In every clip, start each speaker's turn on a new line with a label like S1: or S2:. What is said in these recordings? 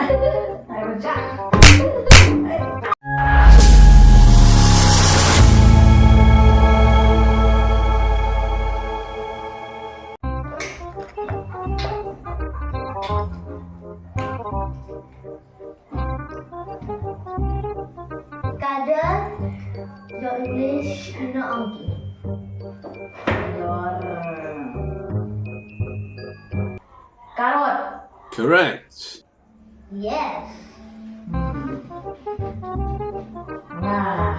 S1: Ayo baca.
S2: Kada do English no angki.
S1: Karot.
S3: Correct.
S2: Yes.
S1: Nah.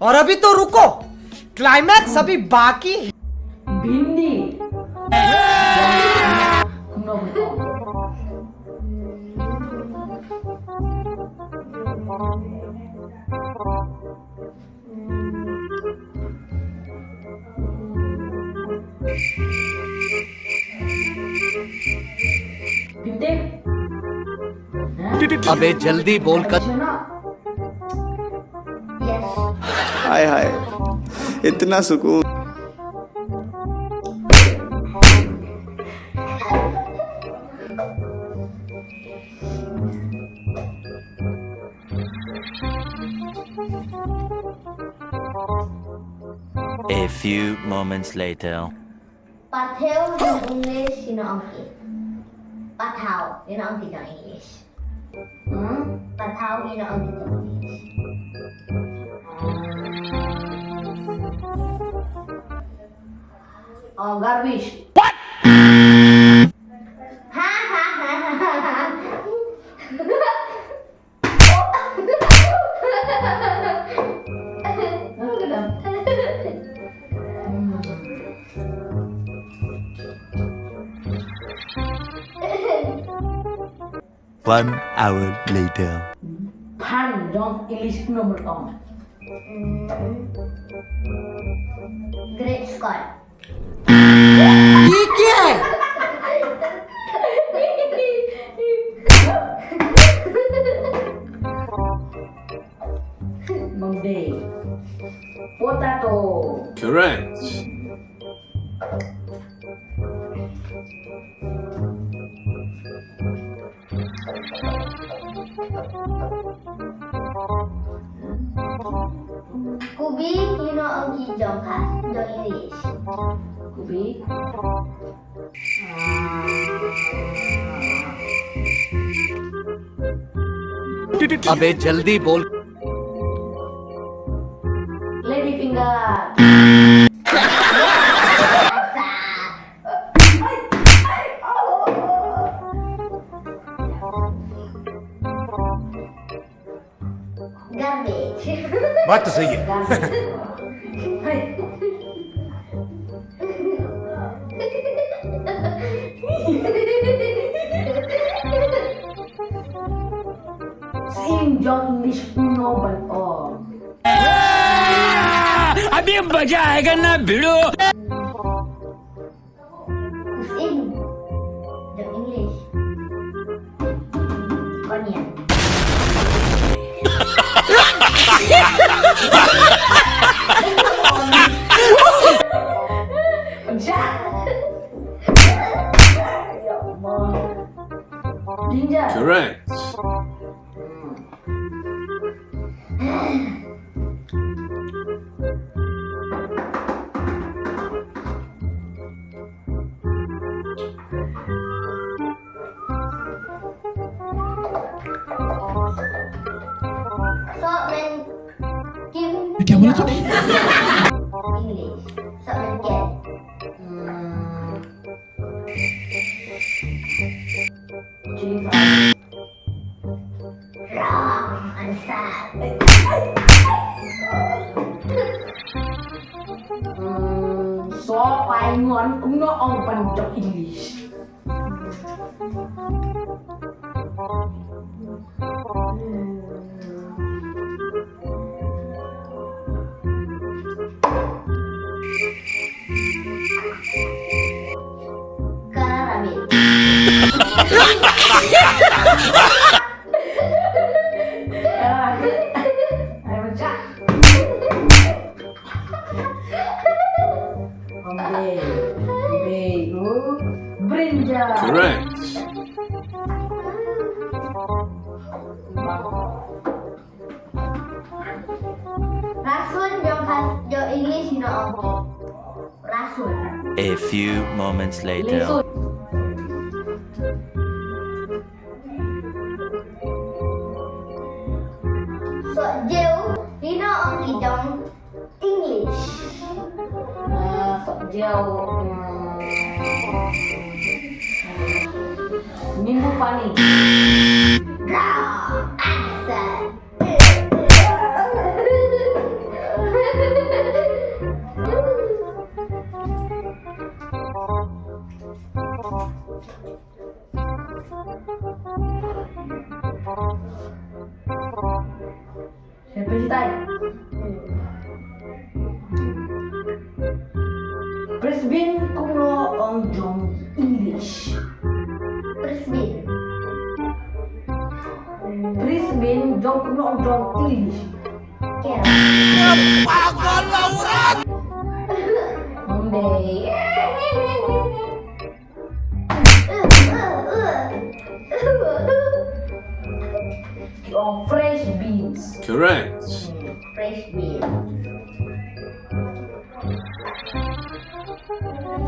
S4: और अभी तो रुको, क्लाइमैक्स अभी बाकी है।
S1: Bindi. Kuno betul. Bindi.
S4: अबे जल्दी बोल कर।
S2: Yes.
S5: हाय हाय, इतना सुकून।
S6: A few moments later.
S2: Pathau do English no angki. Pathau no angki do English. Pathau no angki do English.
S1: Oh, garbage.
S2: Ha ha ha ha ha.
S1: Oh, kedap.
S6: 1 hour later.
S1: Pan dong English kuno betul.
S2: Great Scott.
S4: ये क्या है?
S1: Monday. Potato.
S3: Correct.
S2: Kubi no angki do khas do English.
S1: Kubi.
S4: अबे जल्दी बोल।
S1: Lady finger.
S2: Garbage.
S4: बात तो सही है।
S1: Sing John English kuno betul.
S6: अभी मजा आएगा ना भिड़ो।
S2: Sing do English. Konyan.
S1: Ya Allah. Ginger.
S3: Correct.
S2: So men Kim.
S4: क्या बोला तूने?
S2: English. So men get.
S1: Chili fries.
S2: Wrong answer.
S1: So paingon kuno ong pancok English. Ayo baca. Brinjal.
S3: Correct.
S2: Rasul jo English no okay. Rasul.
S6: A few moments later.
S1: Lesun.
S2: So jeu Dino okay trong English.
S1: Sok jauh. Minggu pani.
S2: Wrong answer.
S1: Siapa sih tay? Brisbane kuno ongjong English.
S2: Brisbane.
S1: Brisbane jong kuno ongjong English.
S2: Kel.
S1: Monday. Your fresh beans.
S3: Correct.
S2: Fresh bean.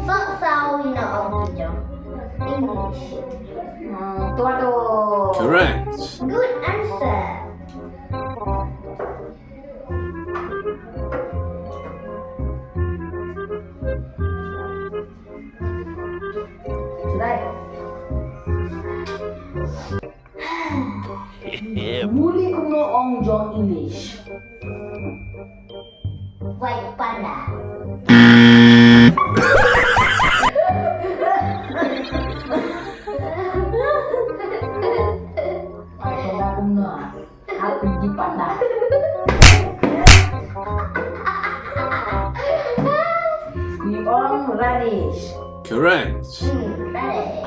S2: So sao Dino okay trong English.
S1: Tua tuh.
S3: Correct.
S2: Good answer.
S1: Sudah.
S6: Yeah.
S1: Muli kuno ongjong English.
S2: White panda.
S1: Panda kuno. Aku di panda. Di orang radish.
S3: Correct.
S2: Ready.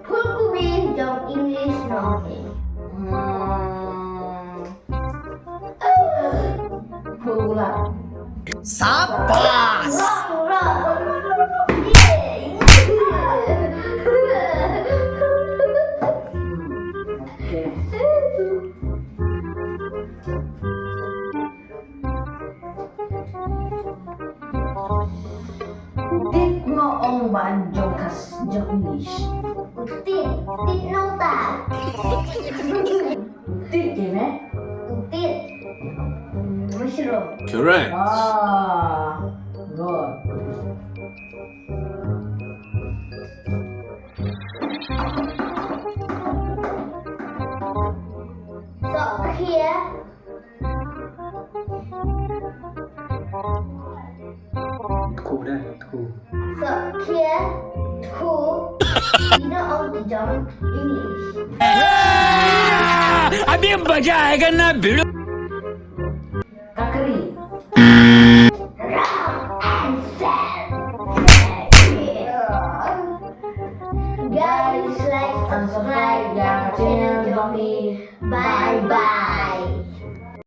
S2: Fulgubi trong English no okay.
S1: Pula.
S4: शाबाश
S2: Wrong. Yay.
S1: Okay. Tit kuno ong banjong kas jong English.
S2: Tit no ta.
S1: Tit gini.
S2: Tit. Mushroom.
S3: Correct.
S1: Good.
S2: So here. So here. Two. Dino okay trong English.
S6: अभी मजा आएगा ना भिड़ो.
S1: Kakeri.
S2: Guys, like, subscribe
S1: Ya,
S2: channel
S1: channel
S2: Johnny.